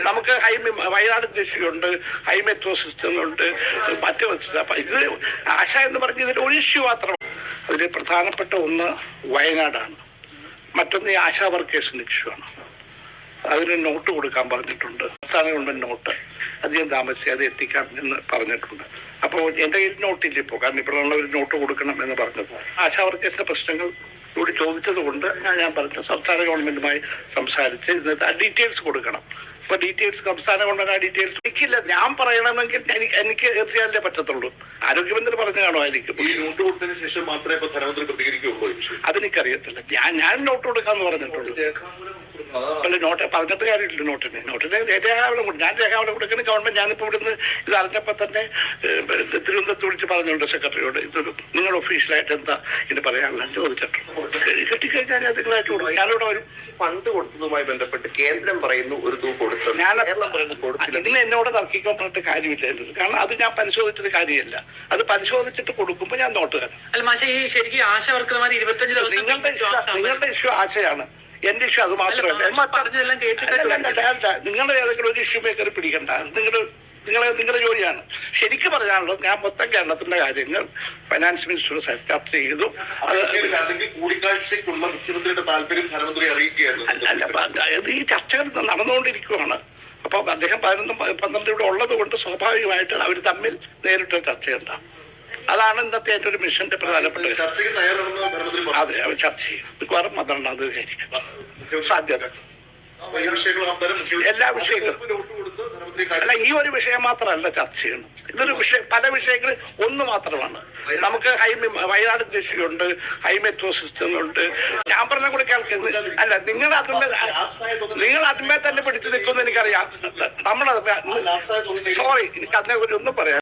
നമുക്ക് വയനാട് കൃഷിയുണ്ട്, high metro സിസ്റ്റങ്ങളുണ്ട്, മറ്റു അപ്പൊ ഇത് ആശ എന്ന് പറഞ്ഞ ഇതിന്റെ ഒരു ഇഷ്യൂ മാത്രമാണ്. അതിൽ പ്രധാനപ്പെട്ട ഒന്ന് വയനാടാണ്, മറ്റൊന്ന് ഈ ആശാ വർക്കേഴ്സിന്റെ ഇഷ്യൂ ആണ്. അതിന് നോട്ട് കൊടുക്കാൻ പറഞ്ഞിട്ടുണ്ട്. സംസ്ഥാന ഗവൺമെന്റ് നോട്ട് അധികം താമസിച്ച് അത് എത്തിക്കാം എന്ന് പറഞ്ഞിട്ടുണ്ട്. അപ്പോൾ എൻ്റെ കയ്യിൽ നോട്ടില്ല ഇപ്പോൾ, കാരണം ഇപ്പോഴുള്ള ഒരു നോട്ട് കൊടുക്കണം എന്ന് പറഞ്ഞത്. ആശാ വർക്കേഴ്സിന്റെ പ്രശ്നങ്ങൾ കൂടി ചോദിച്ചത് കൊണ്ട് ഞാൻ പറഞ്ഞു സംസ്ഥാന ഗവൺമെന്റുമായി സംസാരിച്ച് ഇന്നത്തെ ഡീറ്റെയിൽസ് കൊടുക്കണം. ഇപ്പൊ ഡീറ്റെയിൽസ് സംസ്ഥാന ഗവൺമെന്റ് ആ ഡീറ്റെയിൽസ് എനിക്കില്ല. ഞാൻ പറയണമെങ്കിൽ എനിക്ക് എത്തിയാലേ പറ്റത്തുള്ളൂ. ആരോഗ്യമന്ത്രി പറഞ്ഞു കാണുമായിരിക്കും. ഈ നോട്ട് കൊടുത്തതിന് ശേഷം മാത്രമേ ഇപ്പൊ ധനമന്ത്രി പ്രതികരിക്കുള്ളൂ. അതെനിക്കറിയത്തില്ല. ഞാൻ നോട്ട് കൊടുക്കാന്ന് പറഞ്ഞിട്ടുള്ളൂ. അല്ല, നോട്ട് പറഞ്ഞിട്ട് കാര്യമില്ല. നോട്ടിന് രേഖാവലം കൊടുക്കും. ഞാൻ രേഖാവലം കൊടുക്കുന്ന ഗവൺമെന്റ്. ഞാനിപ്പോ ഇവിടുന്ന് ഇത് അറിഞ്ഞപ്പോ തന്നെ തിരുവനന്തപുരത്ത് വിളിച്ച് പറഞ്ഞുണ്ട് സെക്രട്ടറിയോട്, ഇതൊരു നിങ്ങൾ ഒഫീഷ്യലായിട്ട് എന്താ ഇത് പറയാനുള്ള ചോദിച്ചിട്ടുണ്ട്. കെട്ടിക്കഴിഞ്ഞാൽ ഞാൻ തിങ്കളായിട്ട് കൊടുക്കും. ഞാനിവിടെ വരും. ഫണ്ട് കൊടുത്തതുമായി ബന്ധപ്പെട്ട് കേന്ദ്രം പറയുന്നു ഒരു തുക കൊടുത്തു. ഇതിന് എന്നോട് തർക്കിക്കാൻ പറഞ്ഞിട്ട് കാര്യമില്ല. കാരണം അത് ഞാൻ പരിശോധിച്ചത് കാര്യമല്ല. അത് പരിശോധിച്ചിട്ട് കൊടുക്കുമ്പോൾ ഞാൻ നോട്ട് തരാം. നിങ്ങളുടെ ഇഷ്യൂ ആശയാണ്, എന്റെ ഇഷ്യൂ അത് മാത്രമല്ല. നിങ്ങളുടെ ഏതെങ്കിലും ഒരു ഇഷ്യൂ മേക്കർ പിടിക്കണ്ട. നിങ്ങളുടെ ജോലിയാണ്. ശരിക്കും പറയാനുള്ളത് ഞാൻ മൊത്തം കേരളത്തിന്റെ കാര്യങ്ങൾ ഫൈനാൻസ് മിനിസ്റ്ററുടെ ചർച്ച ചെയ്തു. കൂടിക്കാഴ്ചയ്ക്കുള്ള മുഖ്യമന്ത്രിയുടെ താല്പര്യം ധനമന്ത്രി അറിയിക്കുകയായിരുന്നു. ഈ ചർച്ചകൾ നടന്നുകൊണ്ടിരിക്കുകയാണ്. അപ്പൊ അദ്ദേഹം 11-12 ഇവിടെ ഉള്ളത് കൊണ്ട് സ്വാഭാവികമായിട്ട് അവർ തമ്മിൽ നേരിട്ട് ചർച്ചയുണ്ടാകും. അതാണ് ഇന്നത്തെ ഏറ്റവും ഒരു മിഷന്റെ പ്രധാനപ്പെട്ട ചർച്ചയ്ക്ക് തയ്യാറാണെന്ന് അതെ, അവർ ചർച്ച ചെയ്യും. മിക്കവാറും 12-ാം തീയതി സാധ്യത. എല്ലാ വിഷയങ്ങളും അല്ല, ഈ ഒരു വിഷയം മാത്രമല്ല ചർച്ച ചെയ്യണം. ഇതൊരു വിഷയം, പല വിഷയങ്ങൾ ഒന്ന് മാത്രമാണ്. നമുക്ക് വയനാട് കൃഷിയുണ്ട്, ഹൈ മെട്രോ സിസ്റ്റങ്ങളുണ്ട്. ഞാൻ പറഞ്ഞ കൂടെ കേൾക്കുന്നത് അല്ല, നിങ്ങൾ അതിന്മേൽ തന്നെ പിടിച്ചു നിൽക്കുമെന്ന് എനിക്കറിയാം. നമ്മളത് സോറി, എനിക്ക് അതിനെ കുറിച്ച് ഒന്നും പറയാം.